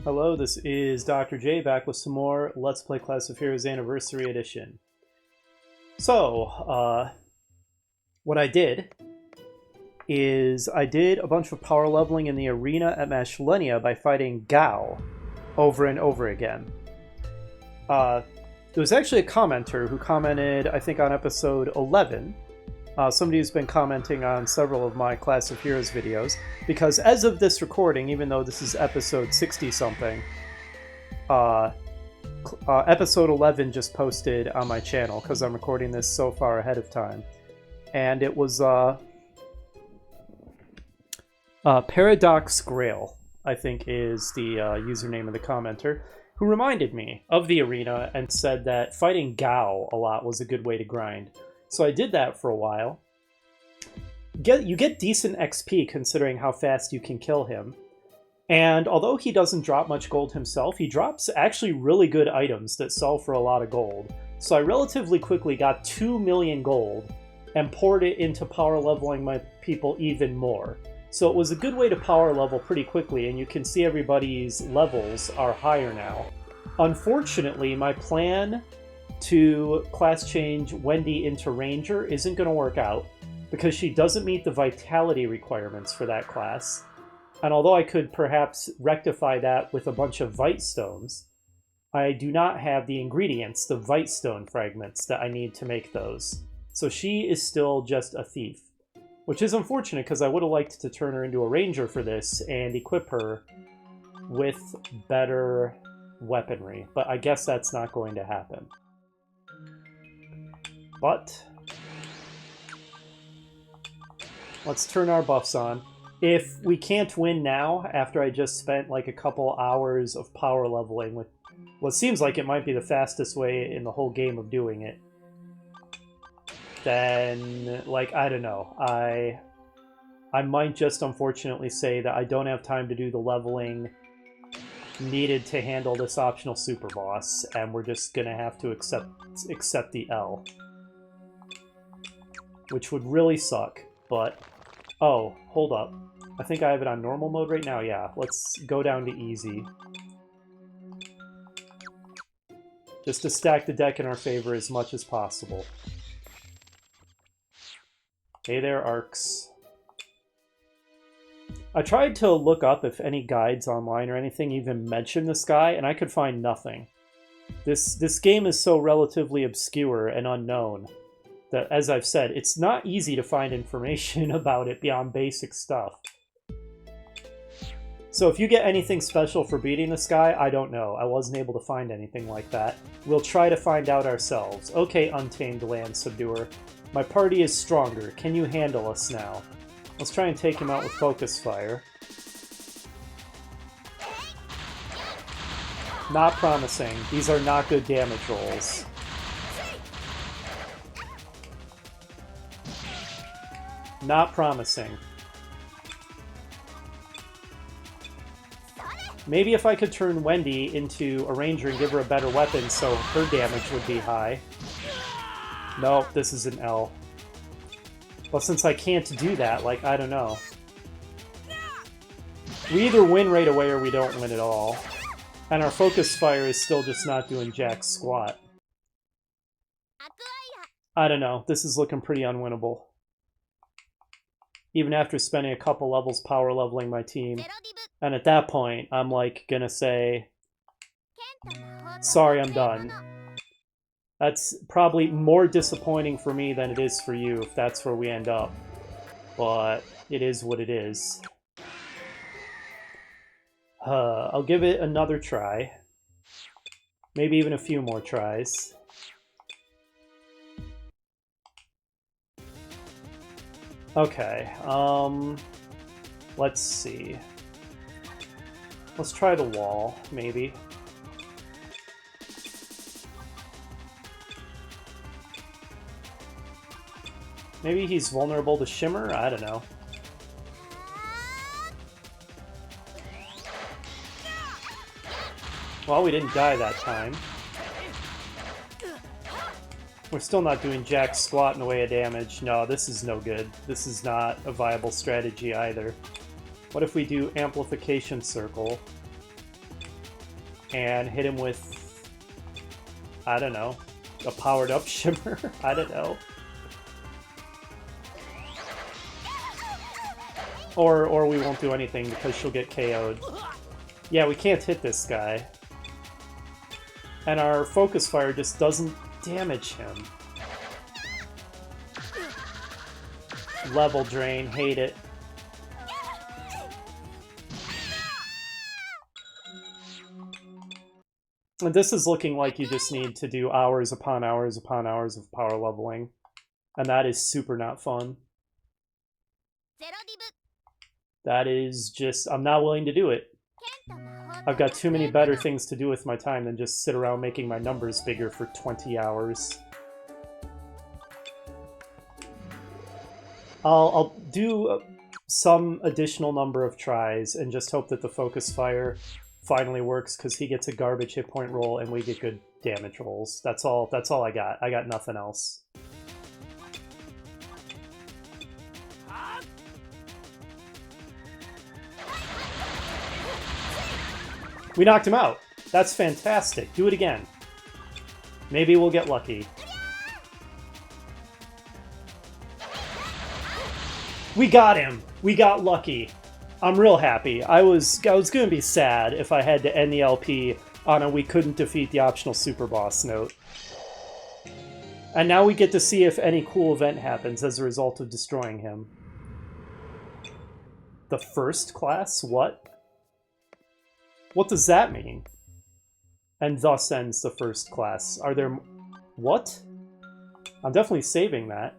Hello, this is Dr. J back with some more Let's Play Class of Heroes Anniversary Edition. So, what I did is I did a bunch of power leveling in the arena at Mashlenia by fighting Gao over and over again. There was actually a commenter who commented, I think on episode 11, somebody who's been commenting on several of my Class of Heroes videos, because as of this recording, even though this is episode 60-something, episode 11 just posted on my channel, because I'm recording this so far ahead of time. And it was Paradox Grail, I think is the username of the commenter, who reminded me of the arena and said that fighting Gao a lot was a good way to grind. So I did that for a while. You get decent XP considering how fast you can kill him. And although he doesn't drop much gold himself, he drops actually really good items that sell for a lot of gold. So I relatively quickly got 2 million gold and poured it into power leveling my people even more. So it was a good way to power level pretty quickly, and you can see everybody's levels are higher now. Unfortunately, my plan to class change Wendy into Ranger isn't going to work out because she doesn't meet the vitality requirements for that class. And although I could perhaps rectify that with a bunch of Vite Stones, I do not have the ingredients, the Vite Stone fragments, that I need to make those. So she is still just a thief, which is unfortunate because I would have liked to turn her into a Ranger for this and equip her with better weaponry, but I guess that's not going to happen. But let's turn our buffs on. If we can't win now, after I just spent like a couple hours of power leveling with what seems like it might be the fastest way in the whole game of doing it, then, like, I don't know. I might just unfortunately say that I don't have time to do the leveling needed to handle this optional super boss, and we're just gonna have to accept the L. Which would really suck, but... Oh, hold up. I think I have it on normal mode right now. Yeah, let's go down to easy. Just to stack the deck in our favor as much as possible. Hey there, Arcs. I tried to look up if any guides online or anything even mention this guy, and I could find nothing. This game is so relatively obscure and unknown that, as I've said, it's not easy to find information about it beyond basic stuff. So if you get anything special for beating this guy, I don't know. I wasn't able to find anything like that. We'll try to find out ourselves. Okay, Untamed Land Subduer. My party is stronger. Can you handle us now? Let's try and take him out with Focus Fire. Not promising. These are not good damage rolls. Not promising. Maybe if I could turn Wendy into a Ranger and give her a better weapon so her damage would be high. Nope, this is an L. Well, since I can't do that, like, I don't know. We either win right away or we don't win at all. And our Focus Fire is still just not doing jack squat. I don't know, this is looking pretty unwinnable. Even after spending a couple levels power leveling my team. And at that point, I'm like gonna say, sorry, I'm done. That's probably more disappointing for me than it is for you if that's where we end up. But it is what it is. I'll give it another try. Maybe even a few more tries. Okay, let's see. Let's try the wall, maybe. Maybe he's vulnerable to Shimmer? I don't know. Well, we didn't die that time. We're still not doing jack squat in the way of damage. No, this is no good. This is not a viable strategy either. What if we do Amplification Circle? and hit him with, I don't know, a powered-up Shimmer? I don't know. Or we won't do anything because she'll get KO'd. Yeah, we can't hit this guy. And our Focus Fire just doesn't damage him. Level drain, hate it. And this is looking like you just need to do hours upon hours upon hours of power leveling. And that is super not fun. That is just, I'm not willing to do it. I've got too many better things to do with my time than just sit around making my numbers bigger for 20 hours. I'll do some additional number of tries and just hope that the Focus Fire finally works because he gets a garbage hit point roll and we get good damage rolls. That's all I got. I got nothing else. We knocked him out. That's fantastic. Do it again. Maybe we'll get lucky. We got him. We got lucky. I'm real happy. I was gonna be sad if I had to end the LP on a we couldn't defeat the optional super boss note. And now we get to see if any cool event happens as a result of destroying him. The first class? What? What does that mean? And thus ends the first class. Are there... What? I'm definitely saving that.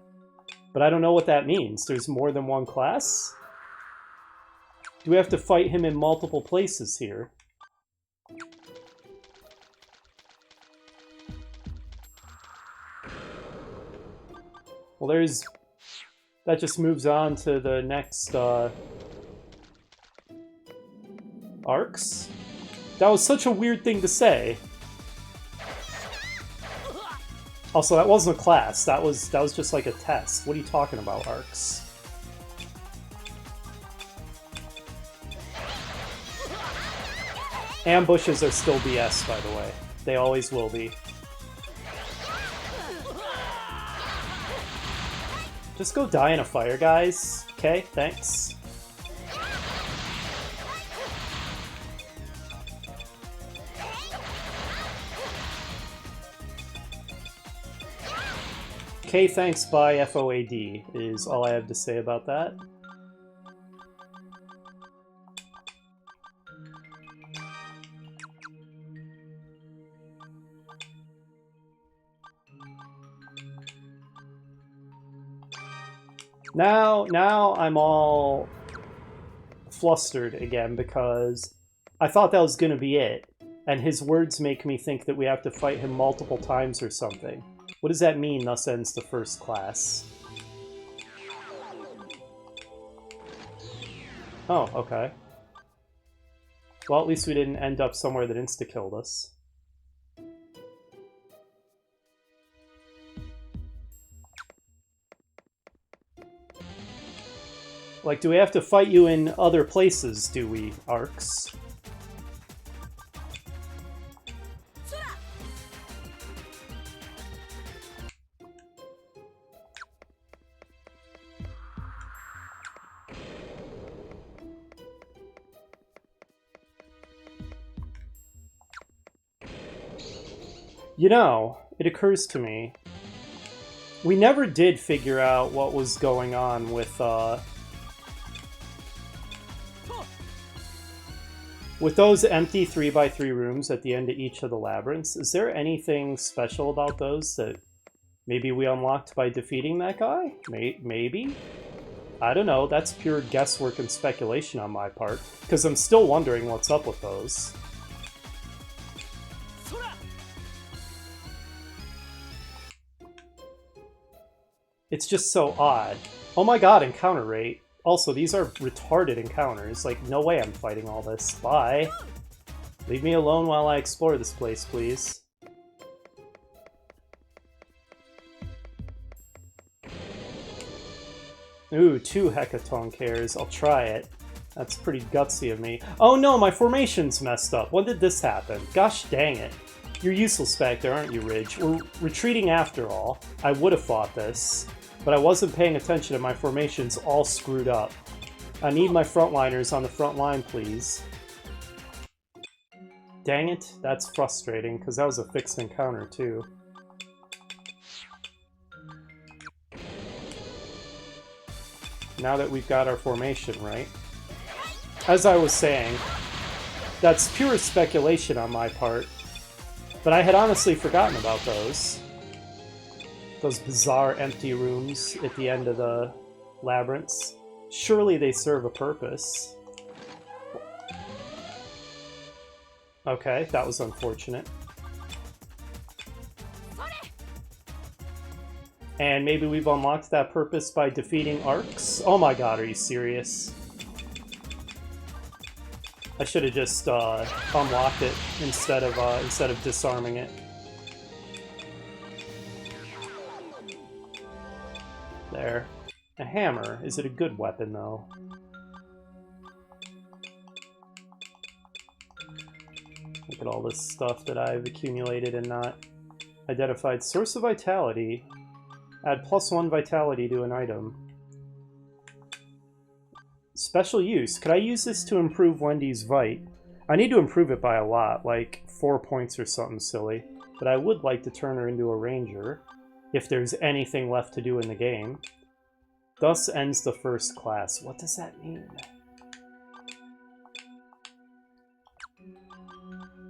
But I don't know what that means. There's more than one class? Do we have to fight him in multiple places here? Well, there's... That just moves on to the next, arcs? That was such a weird thing to say. Also, that wasn't a class. That was just like a test. What are you talking about, arcs? Ambushes are still BS, by the way. They always will be. Just go die in a fire, guys. Okay, thanks. Okay, thanks, bye, FOAD, is all I have to say about that. Now I'm all flustered again because I thought that was gonna be it, and his words make me think that we have to fight him multiple times or something. What does that mean, thus ends the first class? Oh, okay. Well, at least we didn't end up somewhere that insta-killed us. Like, do we have to fight you in other places, do we, Arcs? You know, it occurs to me, we never did figure out what was going on with those empty 3x3 rooms at the end of each of the labyrinths. Is there anything special about those that maybe we unlocked by defeating that guy? Maybe? I don't know, that's pure guesswork and speculation on my part, because I'm still wondering what's up with those. It's just so odd. Oh my god, encounter rate. Also, these are retarded encounters. Like, no way I'm fighting all this. Bye. Leave me alone while I explore this place, please. Ooh, 2 Hecaton cares. I'll try it. That's pretty gutsy of me. Oh no, my formation's messed up. When did this happen? Gosh dang it. You're useless back there, aren't you, Ridge? We're retreating after all. I would have fought this, but I wasn't paying attention and my formation's all screwed up. I need my frontliners on the front line, please. Dang it, that's frustrating, because that was a fixed encounter, too. Now that we've got our formation right. As I was saying, that's pure speculation on my part, but I had honestly forgotten about those. Those bizarre empty rooms at the end of the labyrinths. Surely they serve a purpose. Okay, that was unfortunate. And maybe we've unlocked that purpose by defeating arcs? Oh my god, are you serious? I should have just unlocked it instead of disarming it. There. A hammer. Is it a good weapon, though? Look at all this stuff that I've accumulated and not identified. Source of Vitality. Add +1 Vitality to an item. Special use. Could I use this to improve Wendy's Vite? I need to improve it by a lot, like 4 points or something silly. But I would like to turn her into a ranger, if there's anything left to do in the game. Thus ends the first class. What does that mean?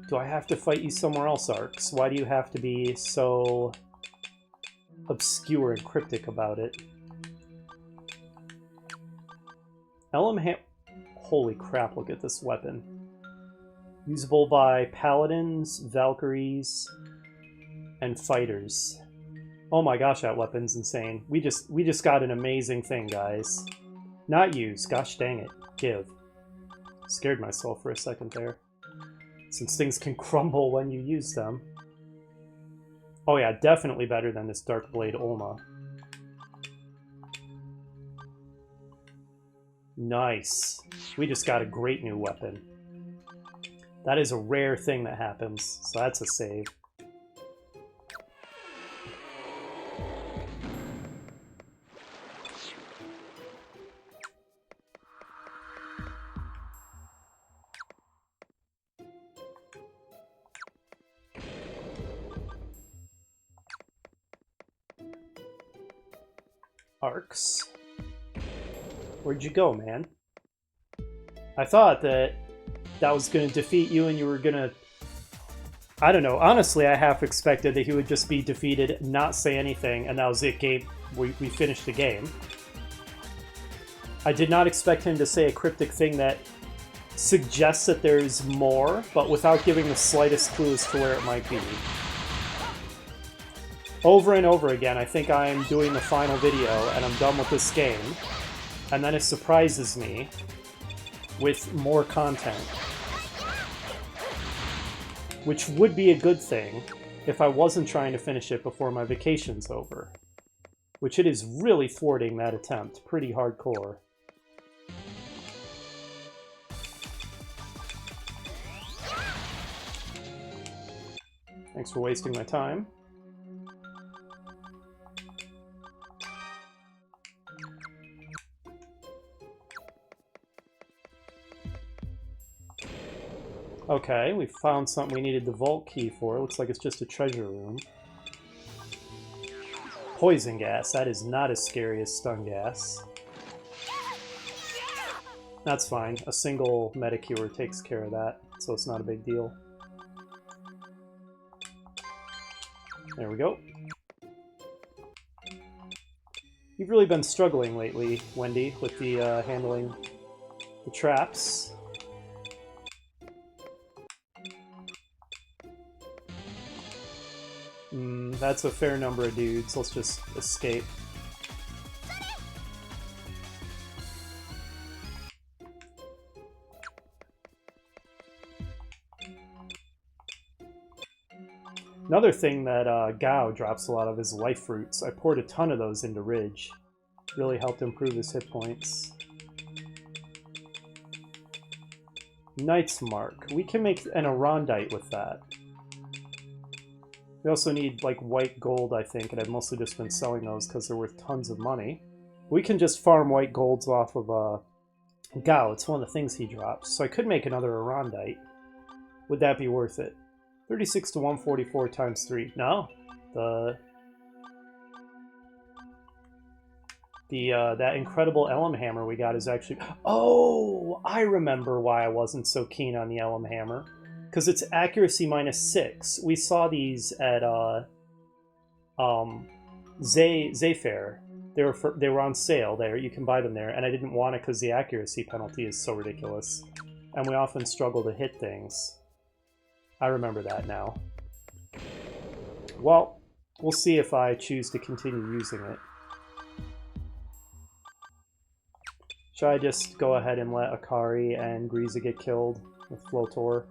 Do I have to fight you somewhere else, Arcs? Why do you have to be so obscure and cryptic about it? Holy crap, look at this weapon. Usable by paladins, valkyries, and fighters. Oh my gosh, that weapon's insane. We just got an amazing thing, guys. Not use. Gosh dang it. Give. Scared myself for a second there. Since things can crumble when you use them. Oh yeah, definitely better than this Dark Blade Olma. Nice. We just got a great new weapon. That is a rare thing that happens, so that's a save. Arcs. Where'd you go, man? I thought that was going to defeat you and you were going to... I don't know. Honestly, I half expected that he would just be defeated, not say anything, and that was it. We finished the game. I did not expect him to say a cryptic thing that suggests that there's more, but without giving the slightest clue as to where it might be. Over and over again, I think I'm doing the final video and I'm done with this game, and then it surprises me with more content. Which would be a good thing if I wasn't trying to finish it before my vacation's over. Which it is really thwarting that attempt, pretty hardcore. Thanks for wasting my time. Okay, we found something we needed the vault key for. Looks like it's just a treasure room. Poison gas. That is not as scary as stun gas. That's fine. A single Metacure takes care of that, so it's not a big deal. There we go. You've really been struggling lately, Wendy, with the handling the traps. That's a fair number of dudes. Let's just escape. Another thing that Gao drops a lot of is life fruits. I poured a ton of those into Ridge. Really helped improve his hit points. Knight's Mark. We can make an Arondite with that. We also need, like, white gold, I think, and I've mostly just been selling those because they're worth tons of money. We can just farm white golds off of, Gao. It's one of the things he drops. So I could make another Arondite. Would that be worth it? 36 to 144 times 3. No. That incredible Elm Hammer we got is actually... Oh! I remember why I wasn't so keen on the Elm Hammer. Because it's accuracy -6. We saw these at Zayfair. They were on sale there. You can buy them there. And I didn't want it because the accuracy penalty is so ridiculous. And we often struggle to hit things. I remember that now. Well, we'll see if I choose to continue using it. Should I just go ahead and let Akari and Griza get killed with Flotor?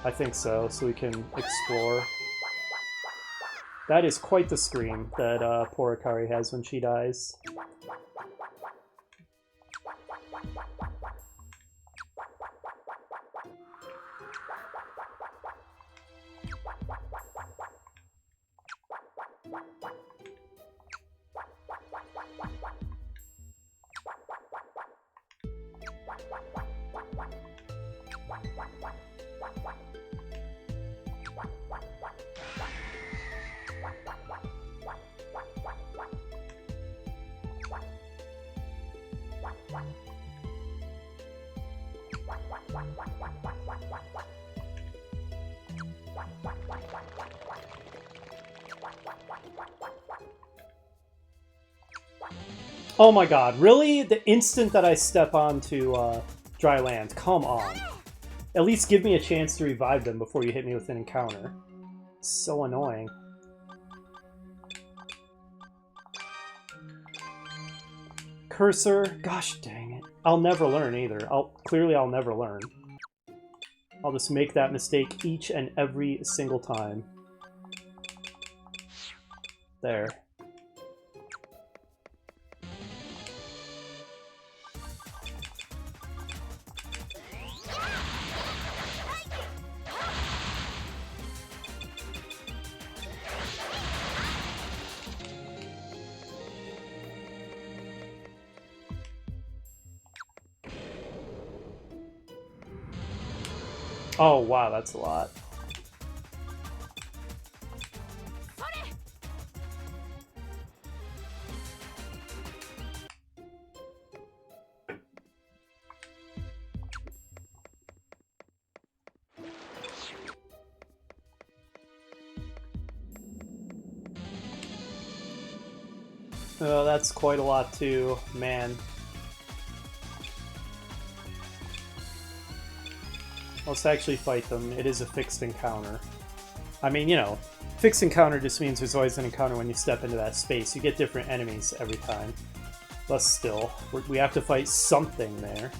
I think so we can explore. That is quite the scream that poor Akari has when she dies. Oh my god, really? The instant that I step onto dry land, come on. At least give me a chance to revive them before you hit me with an encounter. It's so annoying. Cursor, gosh dang it. I'll never learn either. Clearly I'll never learn. I'll just make that mistake each and every single time. There. Oh, wow, that's a lot. Oh, that's quite a lot too, man. Let's actually fight them. It is a fixed encounter. I mean, you know, fixed encounter just means there's always an encounter when you step into that space. You get different enemies every time. But still, we have to fight something there.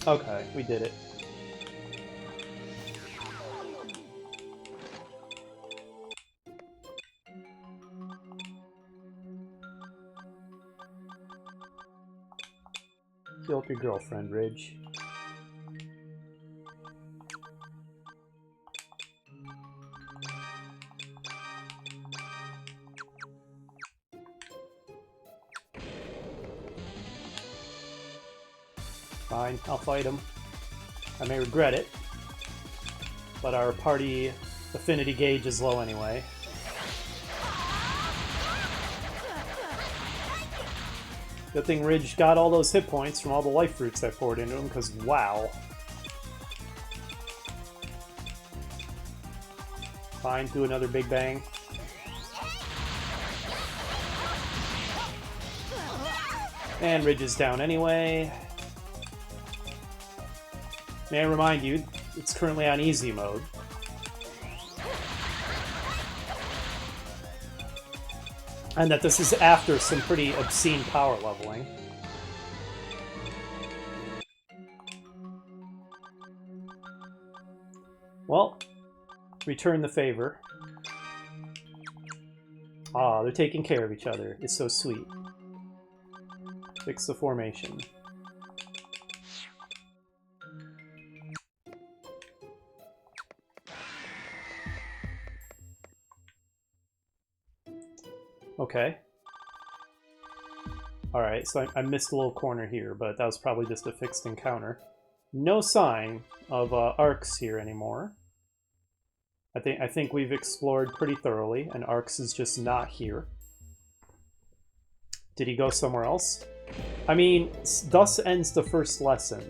Okay, we did it. Heal up your girlfriend, Ridge. Fine, I'll fight him. I may regret it, but our party affinity gauge is low anyway. Good thing Ridge got all those hit points from all the life fruits I poured into him, because wow. Fine, do another big bang. And Ridge is down anyway. May I remind you, it's currently on easy mode. And that this is after some pretty obscene power leveling. Well, return the favor. Ah, they're taking care of each other. It's so sweet. Fix the formation. Okay. Alright, so I missed a little corner here, but that was probably just a fixed encounter. No sign of Arcs here anymore. I think we've explored pretty thoroughly, and Arcs is just not here. Did he go somewhere else? I mean, thus ends the first lesson.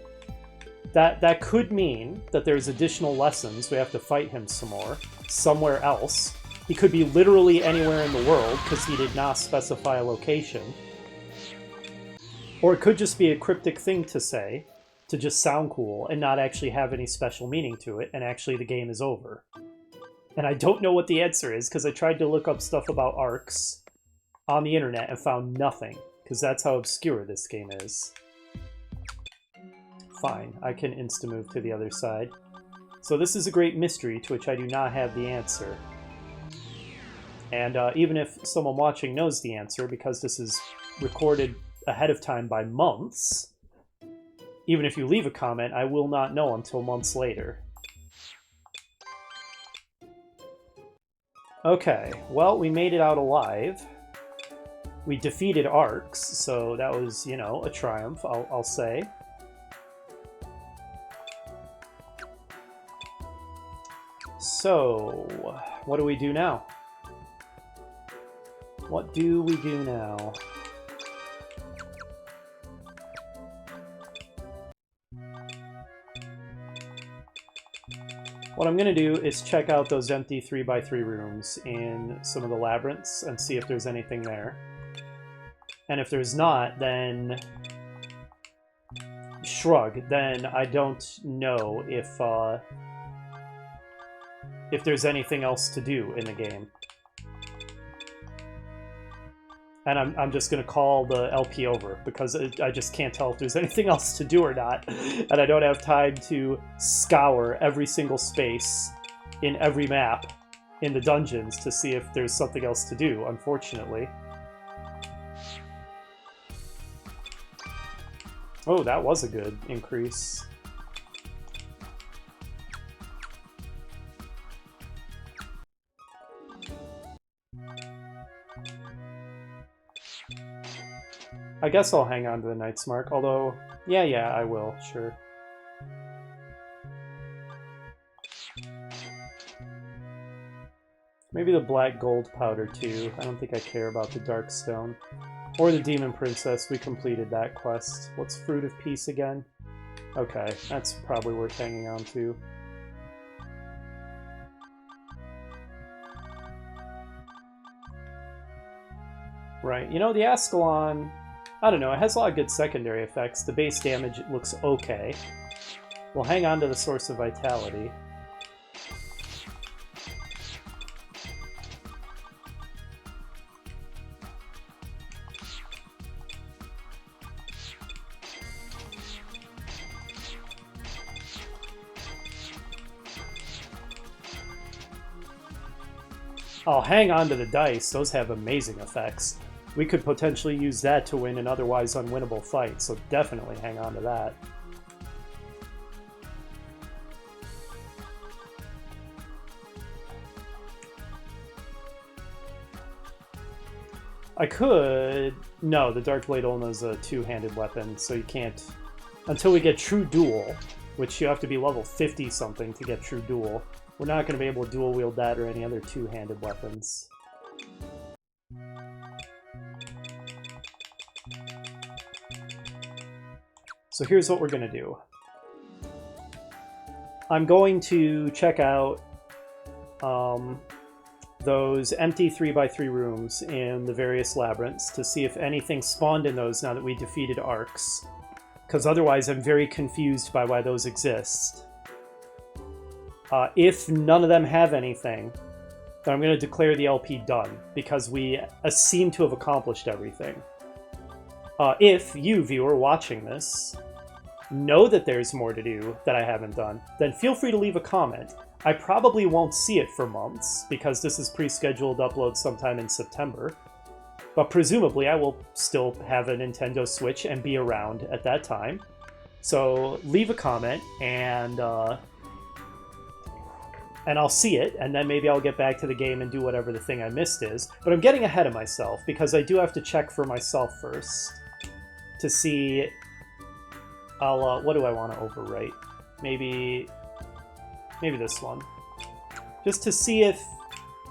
That could mean that there's additional lessons. We have to fight him some more, somewhere else. He could be literally anywhere in the world, because he did not specify a location. Or it could just be a cryptic thing to say, to just sound cool, and not actually have any special meaning to it, and actually the game is over. And I don't know what the answer is, because I tried to look up stuff about Arcs on the internet and found nothing, because that's how obscure this game is. Fine, I can insta-move to the other side. So this is a great mystery to which I do not have the answer. And even if someone watching knows the answer, because this is recorded ahead of time by months, even if you leave a comment, I will not know until months later. Okay, well, we made it out alive. We defeated Arcs, so that was, you know, a triumph, I'll say. So, what do we do now? What do we do now? What I'm going to do is check out those empty 3x3 rooms in some of the labyrinths and see if there's anything there. And if there's not, then shrug. Then I don't know if there's anything else to do in the game. And I'm just going to call the LP over, because I just can't tell if there's anything else to do or not. And I don't have time to scour every single space in every map in the dungeons to see if there's something else to do, unfortunately. Oh, that was a good increase. I guess I'll hang on to the Knight's Mark, although, yeah, I will, sure. Maybe the black gold powder, too. I don't think I care about the dark stone. Or the Demon Princess, we completed that quest. What's Fruit of Peace again? Okay, that's probably worth hanging on to. Right, you know, the Ascalon, I don't know, it has a lot of good secondary effects. The base damage looks okay. We'll hang on to the Source of Vitality. I'll hang on to the dice, those have amazing effects. We could potentially use that to win an otherwise unwinnable fight, so definitely hang on to that. I could... No, the Dark Blade only is a two-handed weapon, so you can't... Until we get True Duel, which you have to be level 50-something to get True Duel, we're not going to be able to dual-wield that or any other two-handed weapons. So here's what we're going to do. I'm going to check out those empty 3x3 rooms in the various labyrinths to see if anything spawned in those now that we defeated Arcs. Because otherwise I'm very confused by why those exist. If none of them have anything, then I'm going to declare the LP done, because we seem to have accomplished everything. If you, viewer, watching this, know that there's more to do that I haven't done, then feel free to leave a comment. I probably won't see it for months, because this is pre-scheduled upload sometime in September. But presumably I will still have a Nintendo Switch and be around at that time. So leave a comment, and I'll see it, and then maybe I'll get back to the game and do whatever the thing I missed is. But I'm getting ahead of myself, because I do have to check for myself first to see... what do I want to overwrite? Maybe this one. Just to see if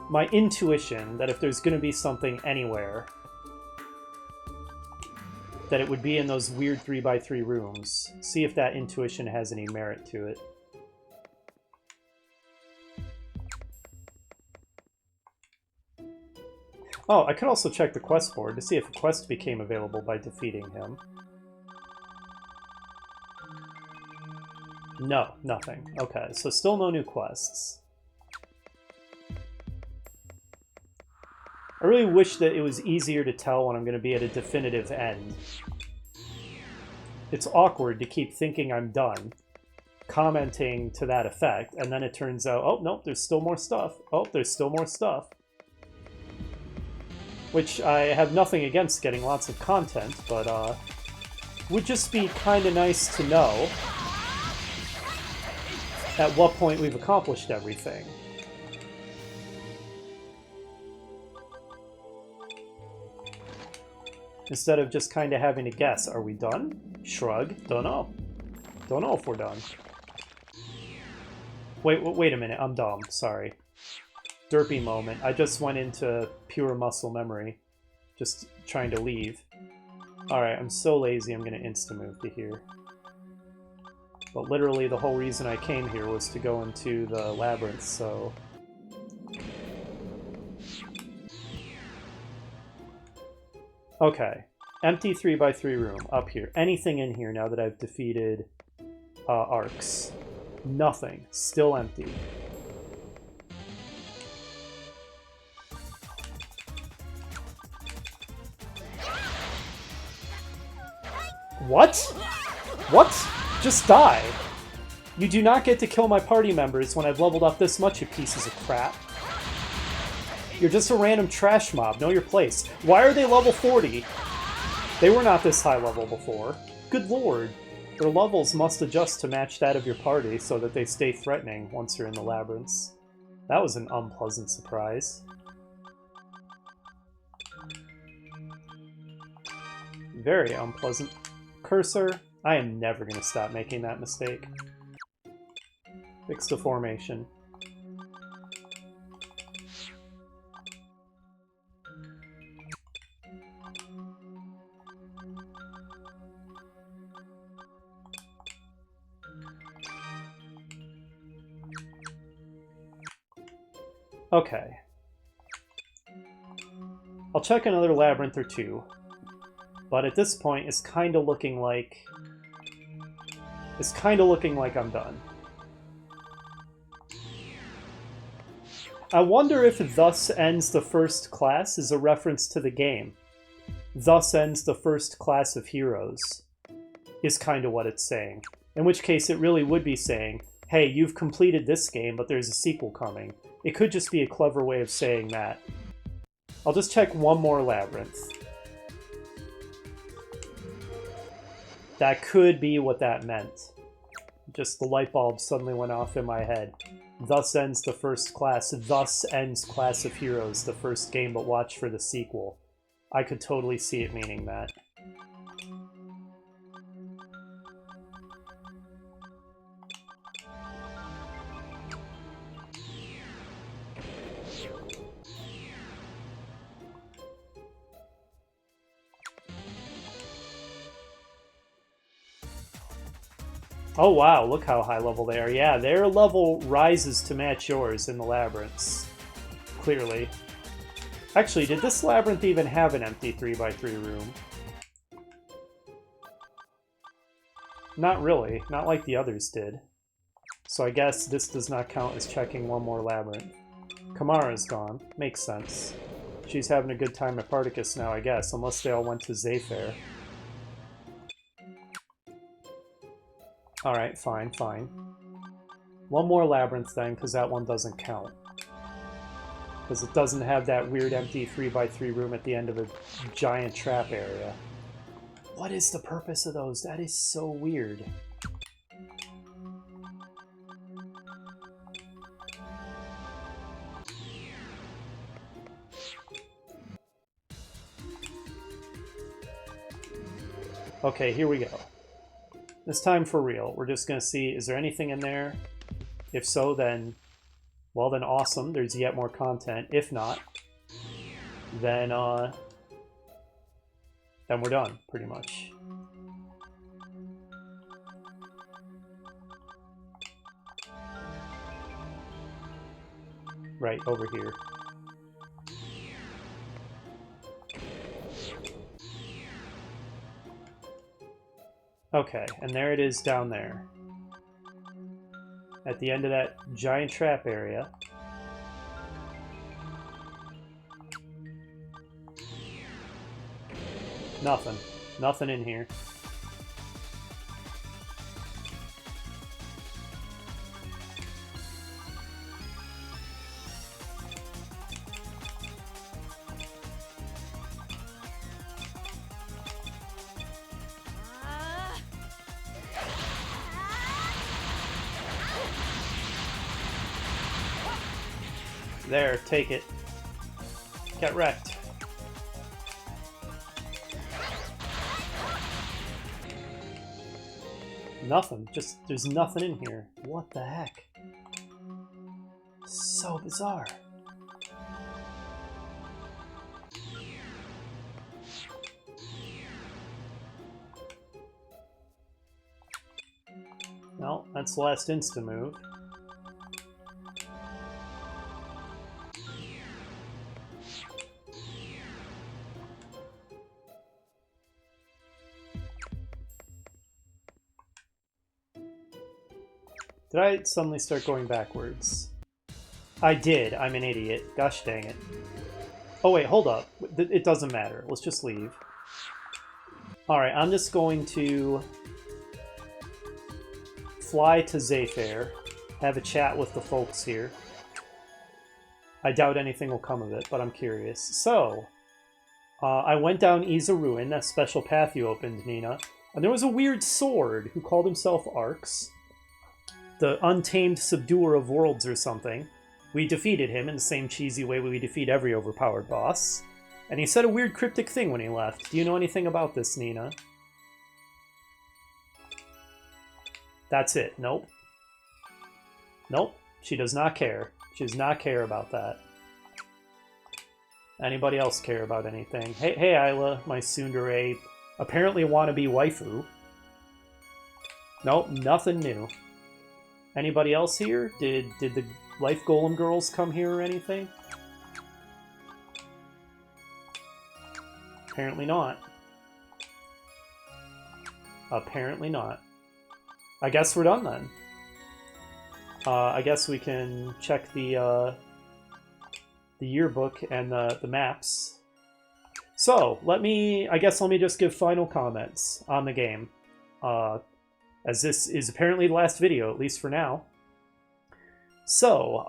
my intuition, that if there's going to be something anywhere, that it would be in those weird 3x3 rooms. See if that intuition has any merit to it. Oh, I could also check the quest board to see if a quest became available by defeating him. No, nothing. Okay, so still no new quests. I really wish that it was easier to tell when I'm going to be at a definitive end. It's awkward to keep thinking I'm done, commenting to that effect, and then it turns out, oh, nope, there's still more stuff. Oh, there's still more stuff. Which I have nothing against getting lots of content, but would just be kind of nice to know at what point we've accomplished everything. Instead of just kind of having to guess, are we done? Shrug. Don't know. Don't know if we're done. Wait a minute, I'm dumb. Sorry. Derpy moment. I just went into pure muscle memory. Just trying to leave. Alright, I'm so lazy I'm gonna insta-move to here. But literally the whole reason I came here was to go into the labyrinth, so... Okay. Empty 3x3 room, up here. Anything in here now that I've defeated arcs? Nothing. Still empty. What? What? Just die. You do not get to kill my party members when I've leveled up this much, you pieces of crap. You're just a random trash mob. Know your place. Why are they level 40? They were not this high level before. Good lord. Their levels must adjust to match that of your party so that they stay threatening once you're in the labyrinths. That was an unpleasant surprise. Very unpleasant. Cursor, I am never going to stop making that mistake. Fix the formation. Okay. I'll check another labyrinth or two. But at this point, it's kind of looking like... I'm done. I wonder if "thus ends the first class" is a reference to the game. Thus ends the first class of heroes is kind of what it's saying. In which case, it really would be saying, hey, you've completed this game, but there's a sequel coming. It could just be a clever way of saying that. I'll just check one more labyrinth. That could be what that meant. Just the light bulb suddenly went off in my head. Thus ends the first class. Thus ends Class of Heroes, the first game, but watch for the sequel. I could totally see it meaning that. Oh wow, look how high level they are. Yeah, their level rises to match yours in the labyrinths. Clearly. Actually, did this labyrinth even have an empty 3x3 room? Not really. Not like the others did. So I guess this does not count as checking one more labyrinth. Kamara's gone. Makes sense. She's having a good time at Particus now, I guess, unless they all went to Zayfair. Alright, fine, fine. One more Labyrinth then, because that one doesn't count. Because it doesn't have that weird empty 3x3 room at the end of a giant trap area. What is the purpose of those? That is so weird. Okay, here we go. This time for real. We're just going to see, is there anything in there? If so, then, well, then awesome. There's yet more content. If not, then we're done, pretty much. Right, over here. Okay, and there it is down there. At the end of that giant trap area. Nothing. Nothing in here. There, take it. Get wrecked. Nothing. Just, there's nothing in here. What the heck? So bizarre. No, that's the last insta move. Did I suddenly start going backwards? I did. I'm an idiot. Gosh dang it. Oh wait, hold up. It doesn't matter. Let's just leave. Alright, I'm just going to fly to Zayfair, have a chat with the folks here. I doubt anything will come of it, but I'm curious. So, I went down Iza Ruin, that special path you opened, Nina, and there was a weird sword who called himself Arx, the untamed subduer of worlds or something. We defeated him in the same cheesy way we defeat every overpowered boss. And he said a weird cryptic thing when he left. Do you know anything about this, Nina? That's it. Nope. Nope. She does not care. She does not care about that. Anybody else care about anything? Hey, Isla, my tsundere, apparently wannabe waifu. Nope, nothing new. Anybody else here? Did the Life Golem girls come here or anything? Apparently not. Apparently not. I guess we're done then. I guess we can check the yearbook and the maps. So, let me just give final comments on the game. As this is apparently the last video, at least for now. So,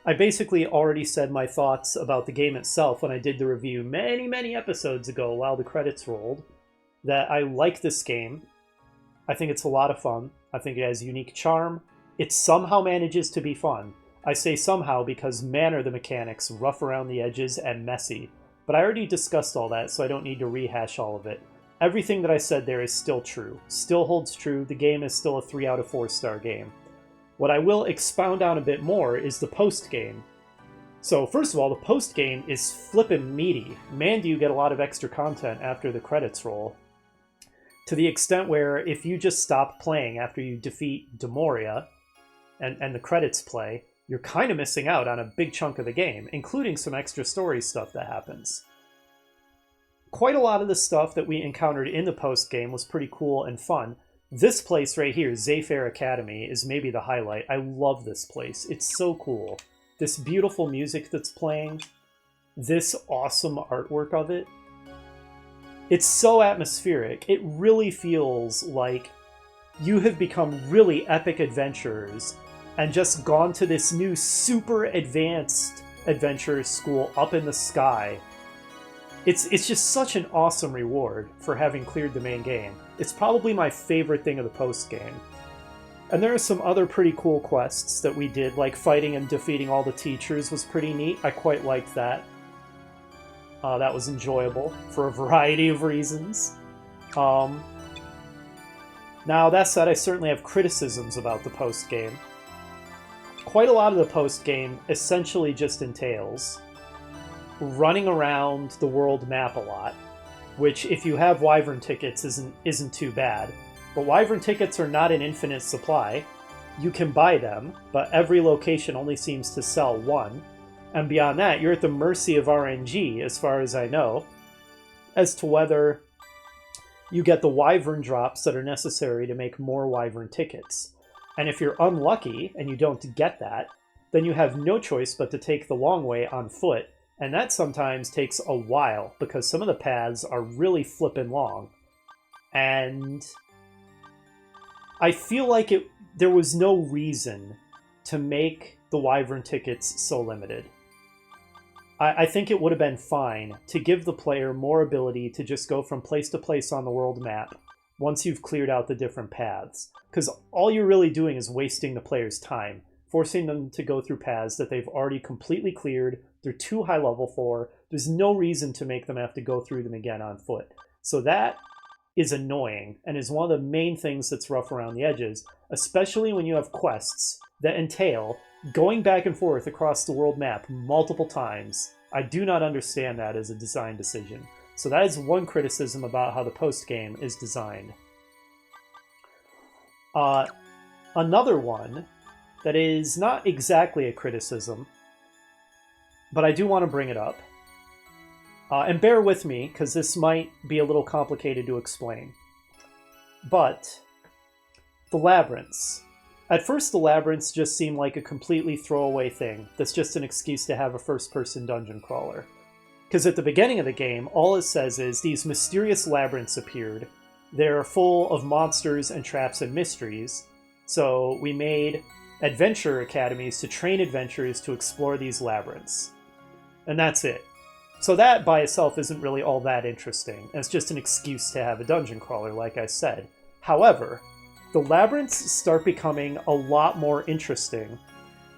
I basically already said my thoughts about the game itself when I did the review many, many episodes ago while the credits rolled, that I like this game. I think it's a lot of fun. I think it has unique charm. It somehow manages to be fun. I say somehow because man are the mechanics rough around the edges and messy. But I already discussed all that, so I don't need to rehash all of it. Everything that I said there is still true. Still holds true. The game is still a 3 out of 4 star game. What I will expound on a bit more is the post-game. So first of all, the post-game is flippin' meaty. Man, do you get a lot of extra content after the credits roll. To the extent where if you just stop playing after you defeat Demoria and the credits play, you're kind of missing out on a big chunk of the game, including some extra story stuff that happens. Quite a lot of the stuff that we encountered in the post-game was pretty cool and fun. This place right here, Zayfair Academy, is maybe the highlight. I love this place. It's so cool. this beautiful music that's playing, this awesome artwork of it. It's so atmospheric. It really feels like you have become really epic adventurers and just gone to this new super advanced adventure school up in the sky. It's just such an awesome reward for having cleared the main game. It's probably my favorite thing of the post-game. And there are some other pretty cool quests that we did, like fighting and defeating all the teachers was pretty neat. I quite liked that. That was enjoyable for a variety of reasons. Now, that said, I certainly have criticisms about the post-game. Quite a lot of the post-game essentially just entails running around the world map a lot, which, if you have Wyvern tickets, isn't too bad. But Wyvern tickets are not an infinite supply. You can buy them, but every location only seems to sell one. And beyond that, you're at the mercy of RNG, as far as I know, as to whether you get the Wyvern drops that are necessary to make more Wyvern tickets. And if you're unlucky and you don't get that, then you have no choice but to take the long way on foot. And that sometimes takes a while, because some of the paths are really flippin' long. And I feel like there was no reason to make the Wyvern tickets so limited. I think it would have been fine to give the player more ability to just go from place to place on the world map once you've cleared out the different paths. Because all you're really doing is wasting the player's time, forcing them to go through paths that they've already completely cleared, they're too high level for. There's no reason to make them have to go through them again on foot. So that is annoying, and is one of the main things that's rough around the edges, especially when you have quests that entail going back and forth across the world map multiple times. I do not understand that as a design decision. So that is one criticism about how the post-game is designed. Another one that is not exactly a criticism, but I do want to bring it up. And bear with me, because this might be a little complicated to explain. But the labyrinths. At first, the labyrinths just seem like a completely throwaway thing that's just an excuse to have a first-person dungeon crawler. Because at the beginning of the game, all it says is these mysterious labyrinths appeared. They're full of monsters and traps and mysteries. So we made adventure academies to train adventurers to explore these labyrinths. And that's it. So that by itself isn't really all that interesting. It's just an excuse to have a dungeon crawler, like I said. However, the labyrinths start becoming a lot more interesting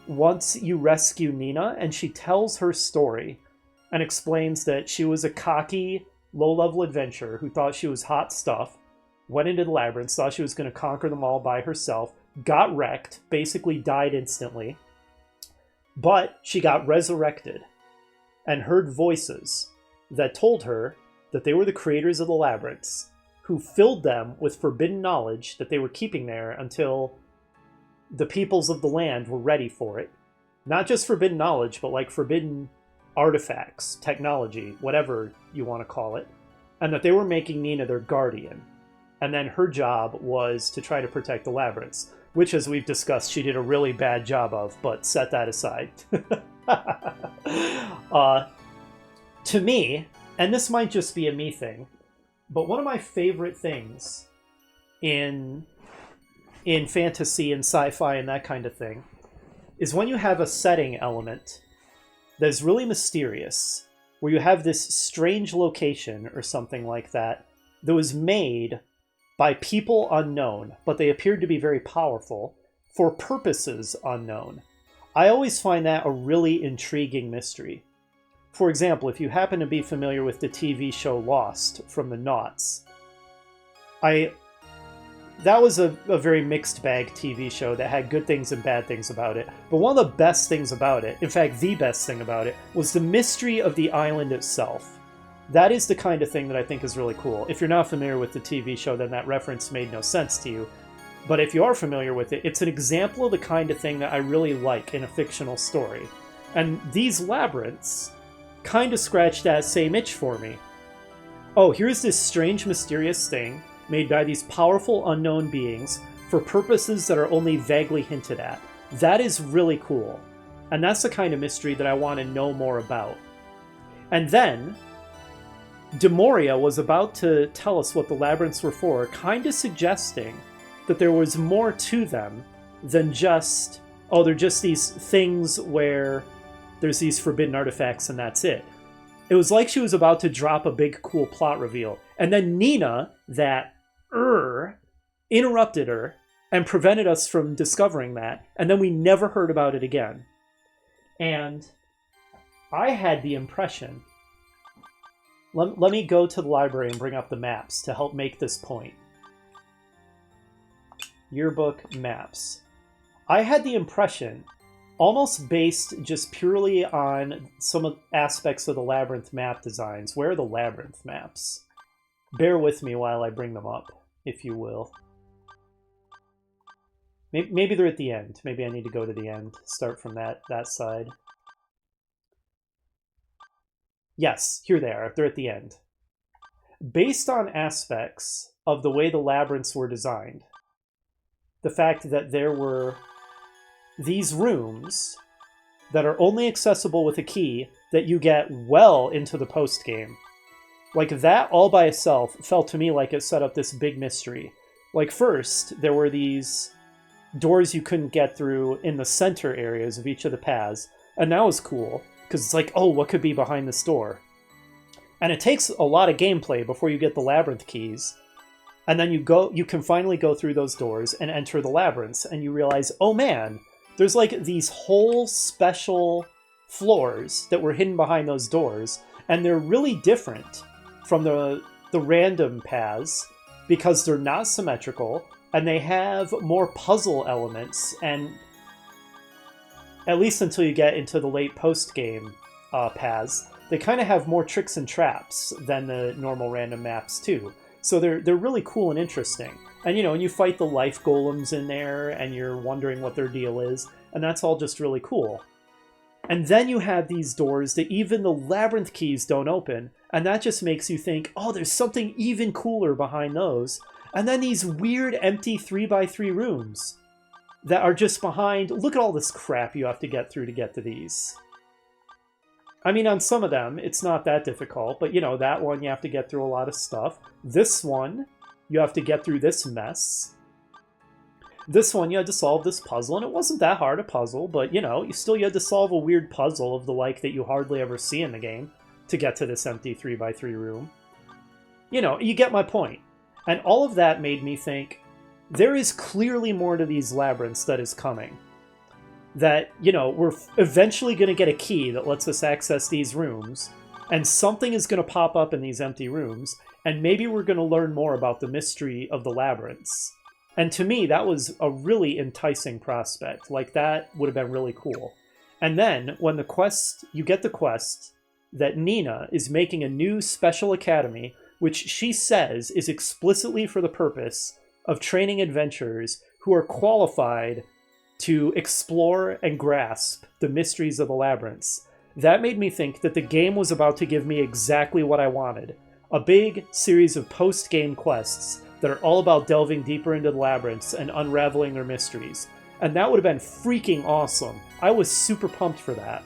once you rescue Nina and she tells her story and explains that she was a cocky, low-level adventurer who thought she was hot stuff, went into the labyrinths, thought she was going to conquer them all by herself, got wrecked, basically died instantly, but she got resurrected and heard voices that told her that they were the creators of the labyrinths, who filled them with forbidden knowledge that they were keeping there until the peoples of the land were ready for it. Not just forbidden knowledge, but like forbidden artifacts, technology, whatever you want to call it, and that they were making Nina their guardian. And then her job was to try to protect the labyrinths, which, as we've discussed, she did a really bad job of, but set that aside. To me, and this might just be a me thing, but one of my favorite things in fantasy and sci-fi and that kind of thing is when you have a setting element that is really mysterious, where you have this strange location or something like that that was made by people unknown, but they appeared to be very powerful for purposes unknown. I always find that a really intriguing mystery. For example, if you happen to be familiar with the TV show Lost from the Noughts, that was a very mixed bag TV show that had good things and bad things about it. But one of the best things about it, in fact, the best thing about it, was the mystery of the island itself. That is the kind of thing that I think is really cool. If you're not familiar with the TV show, then that reference made no sense to you. But if you are familiar with it, it's an example of the kind of thing that I really like in a fictional story. And these labyrinths kind of scratched that same itch for me. Oh, here's this strange, mysterious thing made by these powerful, unknown beings for purposes that are only vaguely hinted at. That is really cool. And that's the kind of mystery that I want to know more about. And then Demoria was about to tell us what the labyrinths were for, kind of suggesting that there was more to them than just, oh, they're just these things where there's these forbidden artifacts and that's it. It was like she was about to drop a big cool plot reveal. And then Nina, that interrupted her and prevented us from discovering that. And then we never heard about it again. And I had the impression... Let me go to the library and bring up the maps to help make this point. Yearbook maps. I had the impression, almost based just purely on some aspects of the Labyrinth map designs. Where are the Labyrinth maps? Bear with me while I bring them up, if you will. Maybe they're at the end. Maybe I need to go to the end, start from that side. Yes, here they are. They're at the end. Based on aspects of the way the labyrinths were designed, the fact that there were these rooms that are only accessible with a key that you get well into the post-game, like that all by itself felt to me like it set up this big mystery. Like first, there were these doors you couldn't get through in the center areas of each of the paths, and that was cool. Because it's like, oh, what could be behind this door? And it takes a lot of gameplay before you get the labyrinth keys. And then you can finally go through those doors and enter the labyrinths, and you realize, oh man, there's like these whole special floors that were hidden behind those doors, and they're really different from the random paths because they're not symmetrical, and they have more puzzle elements, and at least until you get into the late post-game paths, they kind of have more tricks and traps than the normal random maps too. So they're really cool and interesting. And you know, and you fight the life golems in there, and you're wondering what their deal is, and that's all just really cool. And then you have these doors that even the labyrinth keys don't open, and that just makes you think, oh, there's something even cooler behind those. And then these weird empty 3x3 rooms that are just behind. Look at all this crap you have to get through to get to these. I mean, on some of them, it's not that difficult, but you know, that one you have to get through a lot of stuff. This one, you have to get through this mess. This one, you had to solve this puzzle, and it wasn't that hard a puzzle, but you know, you had to solve a weird puzzle of the like that you hardly ever see in the game to get to this empty 3x3 room. You know, you get my point. And all of that made me think, there is clearly more to these labyrinths that is coming. That, you know, we're eventually going to get a key that lets us access these rooms, and something is going to pop up in these empty rooms, and maybe we're going to learn more about the mystery of the labyrinths. And to me, that was a really enticing prospect. Like, that would have been really cool. And then, when you get the quest that Nina is making a new special academy, which she says is explicitly for the purpose of training adventurers who are qualified to explore and grasp the mysteries of the labyrinths. That made me think that the game was about to give me exactly what I wanted. A big series of post-game quests that are all about delving deeper into the labyrinths and unraveling their mysteries. And that would have been freaking awesome. I was super pumped for that.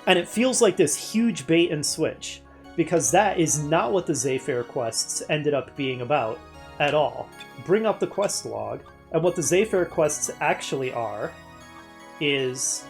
And it feels like this huge bait and switch, because that is not what the Zayfair quests ended up being about at all. Bring up the quest log, and what the Zayfair quests actually are is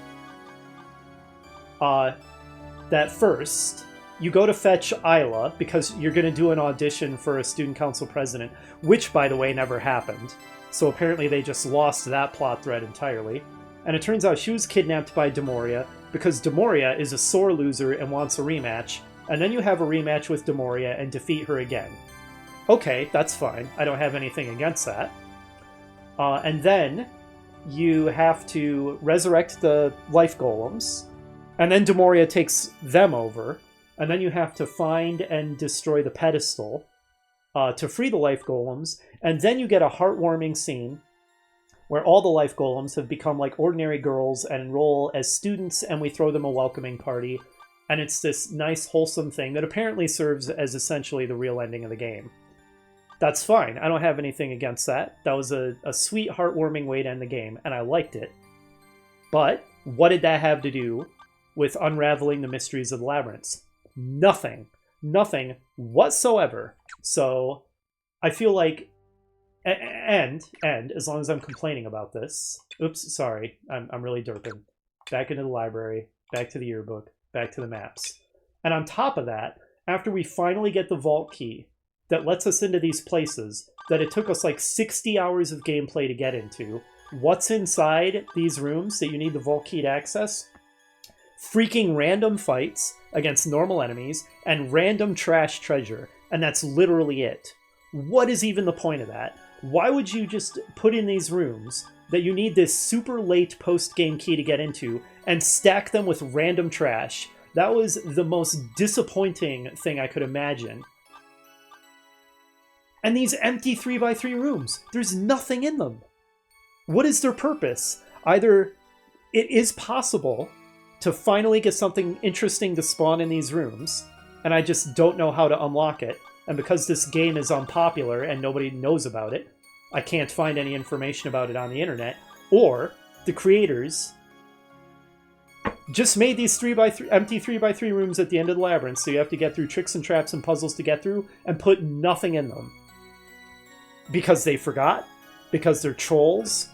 that first, you go to fetch Isla, because you're going to do an audition for a student council president, which, by the way, never happened. So apparently they just lost that plot thread entirely. And it turns out she was kidnapped by Demoria, because Demoria is a sore loser and wants a rematch, and then you have a rematch with Demoria and defeat her again. Okay, that's fine. I don't have anything against that. And then you have to resurrect the life golems, and then Demoria takes them over, and then you have to find and destroy the pedestal to free the life golems, and then you get a heartwarming scene where all the life golems have become like ordinary girls and enroll as students, and we throw them a welcoming party, and it's this nice, wholesome thing that apparently serves as essentially the real ending of the game. That's fine. I don't have anything against that. That was a sweet, heartwarming way to end the game, and I liked it. But What did that have to do with unraveling the mysteries of the labyrinths? Nothing. Nothing whatsoever. So I feel like, and as long as I'm complaining about this, oops, sorry, I'm really derping. Back into the library, back to the yearbook, back to the maps. And on top of that, after we finally get the vault key that lets us into these places that it took us like 60 hours of gameplay to get into, what's inside these rooms that you need the vault key to access? Freaking random fights against normal enemies and random trash treasure. And that's literally it. What is even the point of that? Why would you just put in these rooms that you need this super late post-game key to get into and stack them with random trash? That was the most disappointing thing I could imagine. And these empty 3x3 rooms, there's nothing in them. What is their purpose? Either it is possible to finally get something interesting to spawn in these rooms, and I just don't know how to unlock it, and because this game is unpopular and nobody knows about it, I can't find any information about it on the internet, or the creators just made these empty 3x3 rooms at the end of the labyrinth, so you have to get through tricks and traps and puzzles to get through, and put nothing in them. Because they forgot? Because they're trolls?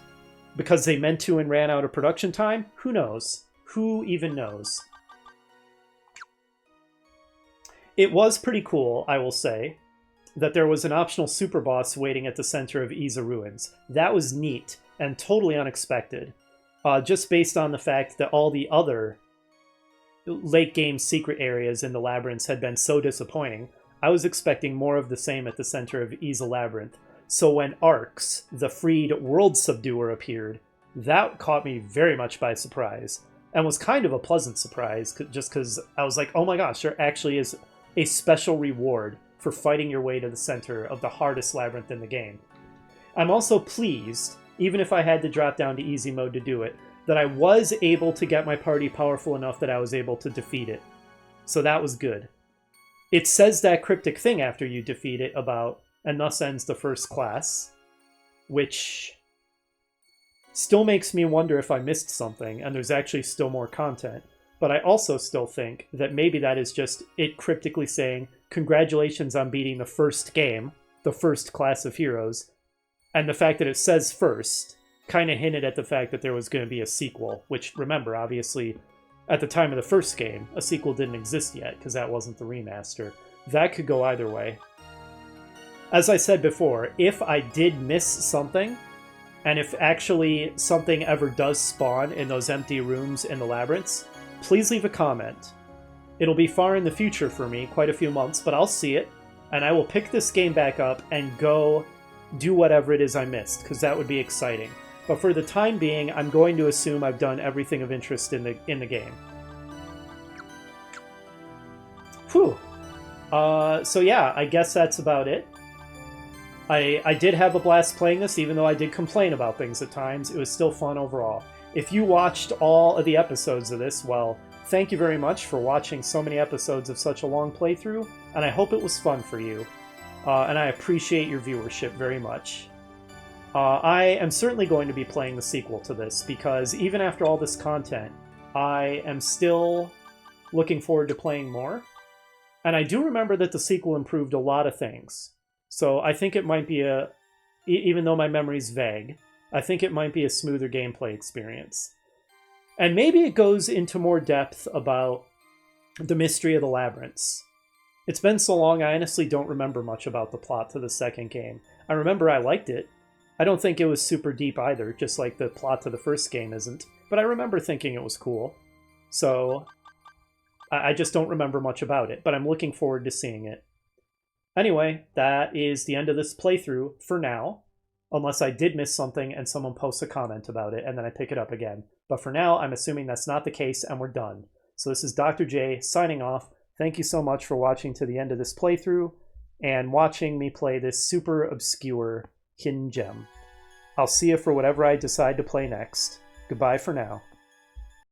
Because they meant to and ran out of production time? Who knows? Who even knows? It was pretty cool, I will say, that there was an optional super boss waiting at the center of Iza Ruins. That was neat and totally unexpected. Just based on the fact that all the other late game secret areas in the labyrinths had been so disappointing, I was expecting more of the same at the center of Iza Labyrinth. So when Arx, the freed world subduer, appeared, that caught me very much by surprise, and was kind of a pleasant surprise, just because I was like, oh my gosh, there actually is a special reward for fighting your way to the center of the hardest labyrinth in the game. I'm also pleased, even if I had to drop down to easy mode to do it, that I was able to get my party powerful enough that I was able to defeat it. So that was good. It says that cryptic thing after you defeat it about, and thus ends the first class, which still makes me wonder if I missed something and there's actually still more content. But I also still think that maybe that is just it cryptically saying, congratulations on beating the first game, the first class of heroes, and the fact that it says first kind of hinted at the fact that there was going to be a sequel, which, remember, obviously, at the time of the first game, a sequel didn't exist yet, because that wasn't the remaster. That could go either way. As I said before, if I did miss something, and if actually something ever does spawn in those empty rooms in the labyrinths, please leave a comment. It'll be far in the future for me, quite a few months, but I'll see it, and I will pick this game back up and go do whatever it is I missed, because that would be exciting. But for the time being, I'm going to assume I've done everything of interest in the game. Whew. So yeah, I guess that's about it. I did have a blast playing this, even though I did complain about things at times. It was still fun overall. If you watched all of the episodes of this, well, thank you very much for watching so many episodes of such a long playthrough, and I hope it was fun for you. And I appreciate your viewership very much. I am certainly going to be playing the sequel to this, because even after all this content, I am still looking forward to playing more. And I do remember that the sequel improved a lot of things. So I think it might be even though my memory's vague, I think it might be a smoother gameplay experience. And maybe it goes into more depth about the mystery of the labyrinths. It's been so long, I honestly don't remember much about the plot to the second game. I remember I liked it. I don't think it was super deep either, just like the plot to the first game isn't. But I remember thinking it was cool. So I just don't remember much about it, but I'm looking forward to seeing it. Anyway, that is the end of this playthrough for now, unless I did miss something and someone posts a comment about it and then I pick it up again. But for now, I'm assuming that's not the case and we're done. So this is Dr. J signing off. Thank you so much for watching to the end of this playthrough and watching me play this super obscure hidden gem. I'll see you for whatever I decide to play next. Goodbye for now.